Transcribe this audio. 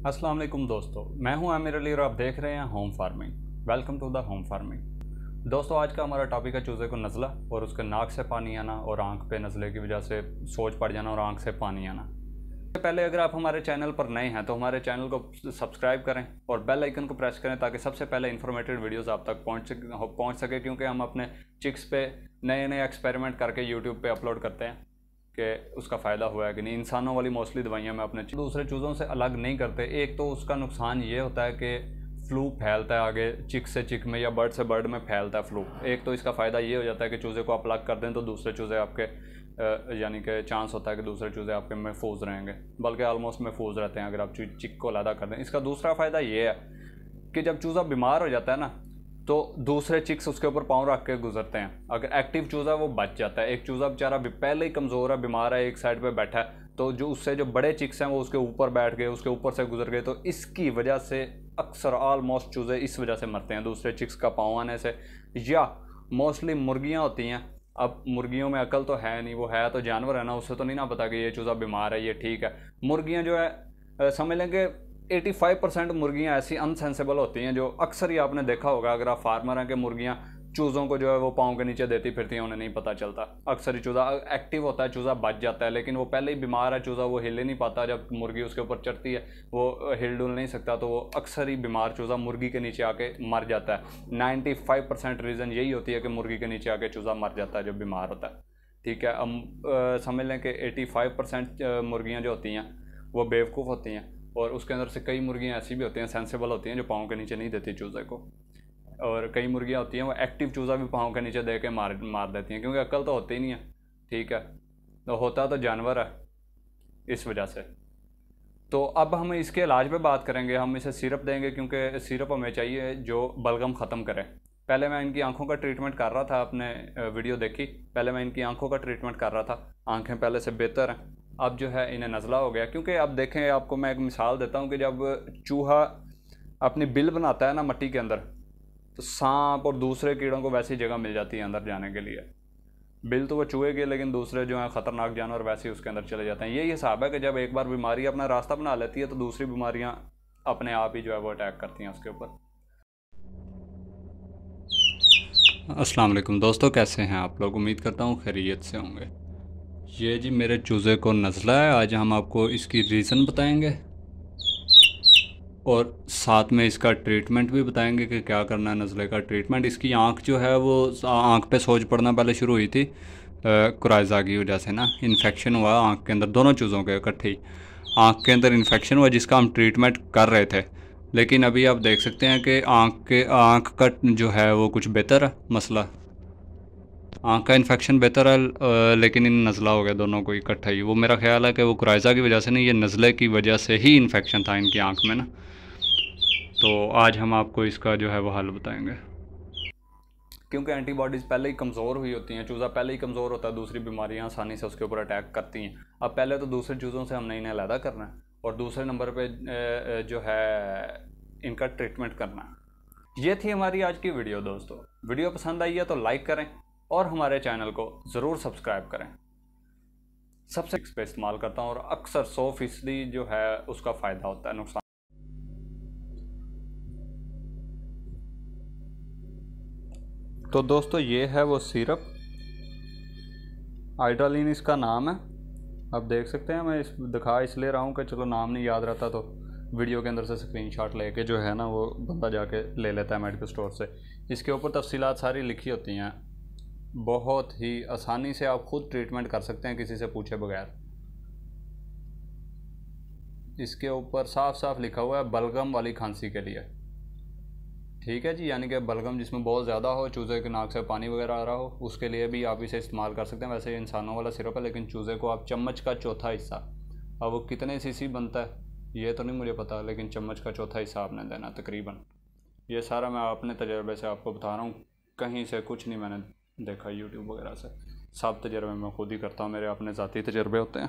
अस्सलाम वालेकुम दोस्तों, मैं हूं आमिर अली और आप देख रहे हैं home farming. Welcome to the home farming. दोस्तों, आज का हमारा टॉपिक है चूज़े को नज़ला और उसके नाक से पानी आना और आंख पे नज़ले की वजह से सोज पड़ जाना और आंख से पानी आना। इससे पहले अगर आप हमारे चैनल पर नए हैं तो हमारे चैनल को सब्सक्राइब करें और बेल आइकन को प्रेस करें ताकि सबसे पहले इन्फॉर्मेटिव वीडियोस आप तक पहुंच सके, क्योंकि हम अपने चिक्स पे नए नए एक्सपेरिमेंट करके यूट्यूब पे अपलोड करते हैं कि उसका फ़ायदा हुआ है कि नहीं। इंसानों वाली मोस्टली दवाइयाँ मैं अपने दूसरे चूज़ों से अलग नहीं करते। एक तो उसका नुकसान ये होता है कि फ्लू फैलता है आगे चिक से चिक में या बर्ड से बर्ड में फैलता है फ्लू। एक तो इसका फ़ायदा ये हो जाता है कि चूज़े को आप अलग कर दें तो दूसरे चूज़े आपके यानी कि चांस होता है कि दूसरे चूज़े आपके महफूज रहेंगे, बल्कि आलमोस्ट महफूज रहते हैं अगर आप चिक को अलग कर दें। इसका दूसरा फ़ायदा ये है कि जब चूज़ा बीमार हो जाता है ना तो दूसरे चिक्स उसके ऊपर पाँव रख के गुजरते हैं। अगर एक्टिव चूज़ा वो बच जाता है। एक चूज़ा बेचारा पहले ही कमज़ोर है, बीमार है, एक साइड पे बैठा है, तो जो उससे जो बड़े चिक्स हैं वो उसके ऊपर बैठ गए, उसके ऊपर से गुजर गए, तो इसकी वजह से अक्सर ऑलमोस्ट चूज़े इस वजह से मरते हैं, दूसरे चिक्स का पाँव आने से। या मोस्टली मुर्गियाँ होती हैं। अब मुर्गियों में अकल तो है नहीं, वो है तो जानवर है ना, उससे तो नहीं ना पता कि ये चूज़ा बीमार है, ये ठीक है। मुर्गियाँ जो है समझ लेंगे 85% मुर्गियाँ ऐसी अनसेंसिबल होती हैं जो अक्सर ही आपने देखा होगा अगर आप फार्मर हैं कि मुर्गियाँ चूज़ों को जो है वो पाँव के नीचे देती फिरती हैं, उन्हें नहीं पता चलता। अक्सर ही चूज़ा एक्टिव होता है, चूज़ा बच जाता है, लेकिन वो पहले ही बीमार है चूज़ा, वो हिल ही नहीं पाता। जब मुर्गी उसके ऊपर चढ़ती है वो हिल डुल नहीं सकता, तो वो अक्सर ही बीमार चूज़ा मुर्गी के नीचे आके मर जाता है। 95% रीज़न यही होती है कि मुर्गी के नीचे आके चूज़ा मर जाता है जब बीमार होता है। ठीक है, अब समझ लें कि 85% मुर्गियाँ जो होती हैं वो बेवकूफ़ होती हैं, और उसके अंदर से कई मुर्गियाँ ऐसी भी होती हैं सेंसिबल होती हैं जो पाँव के नीचे नहीं देती चूज़े को, और कई मुर्गियाँ होती हैं वो एक्टिव चूज़ा भी पाँव के नीचे दे के मार देती हैं, क्योंकि अक्ल तो होती ही नहीं है। ठीक है, तो होता तो जानवर है इस वजह से। तो अब हम इसके इलाज पे बात करेंगे। हम इसे सिरप देंगे क्योंकि सिरप हमें चाहिए जो बलगम ख़त्म करे। पहले मैं इनकी आंखों का ट्रीटमेंट कर रहा था, आपने वीडियो देखी, पहले मैं इनकी आंखों का ट्रीटमेंट कर रहा था, आंखें पहले से बेहतर हैं। अब जो है इन्हें नज़ला हो गया, क्योंकि अब देखें, आपको मैं एक मिसाल देता हूँ कि जब चूहा अपनी बिल बनाता है ना मट्टी के अंदर, तो सांप और दूसरे कीड़ों को वैसी जगह मिल जाती है अंदर जाने के लिए। बिल तो वो चूहे के, लेकिन दूसरे जो हैं ख़तरनाक जानवर वैसे ही उसके अंदर चले जाते हैं। यही हिसाब है कि जब एक बार बीमारी अपना रास्ता बना लेती है तो दूसरी बीमारियाँ अपने आप ही जो है वो अटैक करती हैं उसके ऊपर। अस्सलाम वालेकुम दोस्तों, कैसे हैं आप लोग? उम्मीद करता हूँ खैरियत से होंगे। ये जी मेरे चूज़े को नज़ला है। आज हम आपको इसकी रीज़न बताएंगे और साथ में इसका ट्रीटमेंट भी बताएंगे कि क्या करना है नज़ले का ट्रीटमेंट। इसकी आंख जो है वो आंख पे सोज पड़ना पहले शुरू हुई थी कुराइज़ा की वजह से ना, इन्फेक्शन हुआ आंख के अंदर, दोनों चूज़ों के इकट्ठे ही आंख के अंदर इन्फेक्शन हुआ, जिसका हम ट्रीटमेंट कर रहे थे। लेकिन अभी आप देख सकते हैं कि आंख का जो है वो कुछ बेहतर है मसला, आँख का इन्फेक्शन बेहतर है, लेकिन इन नज़ला हो गया दोनों को इकट्ठा ही। वो मेरा ख्याल है कि वो कुराइज़ा की वजह से नहीं, ये नज़ले की वजह से ही इन्फेक्शन था इनकी आँख में ना। तो आज हम आपको इसका जो है वो हल बताएंगे, क्योंकि एंटीबॉडीज़ पहले ही कमज़ोर हुई होती हैं, चूज़ा पहले ही कमज़ोर होता है, दूसरी बीमारियां आसानी से उसके ऊपर अटैक करती हैं। अब पहले तो दूसरे चूज़ों से हमने इन्हें अलहदा करना है, और दूसरे नंबर पे जो है इनका ट्रीटमेंट करना है। ये थी हमारी आज की वीडियो। दोस्तों, वीडियो पसंद आई है तो लाइक करें और हमारे चैनल को ज़रूर सब्सक्राइब करें। सबसे पे इस्तेमाल करता हूँ और अक्सर 100% जो है उसका फ़ायदा होता है, नुकसान। तो दोस्तों, ये है वो सिरप, आइड्रालिन इसका नाम है। आप देख सकते हैं, मैं दिखा इसलिए रहा हूँ कि चलो नाम नहीं याद रहता तो वीडियो के अंदर से स्क्रीनशॉट लेके जो है ना वो बंदा जाके ले लेता है मेडिकल स्टोर से। इसके ऊपर तफसीलात सारी लिखी होती हैं, बहुत ही आसानी से आप खुद ट्रीटमेंट कर सकते हैं किसी से पूछे बगैर। इसके ऊपर साफ साफ लिखा हुआ है बलगम वाली खांसी के लिए। ठीक है जी, यानी कि बलगम जिसमें बहुत ज़्यादा हो, चूज़े के नाक से पानी वगैरह आ रहा हो, उसके लिए भी आप इसे इस्तेमाल कर सकते हैं। वैसे इंसानों वाला सिरप है, लेकिन चूज़े को आप चम्मच का चौथा हिस्सा, अब वो कितने सीसी बनता है ये तो नहीं मुझे पता, लेकिन चम्मच का चौथा हिस्सा आपने देना तकरीबन। ये सारा मैं अपने तजर्बे से आपको बता रहा हूँ, कहीं से कुछ नहीं मैंने देखा यूट्यूब वगैरह से, सब तजर्बे मैं खुद ही करता हूँ, मेरे अपने ज़ाती तजर्बे होते हैं।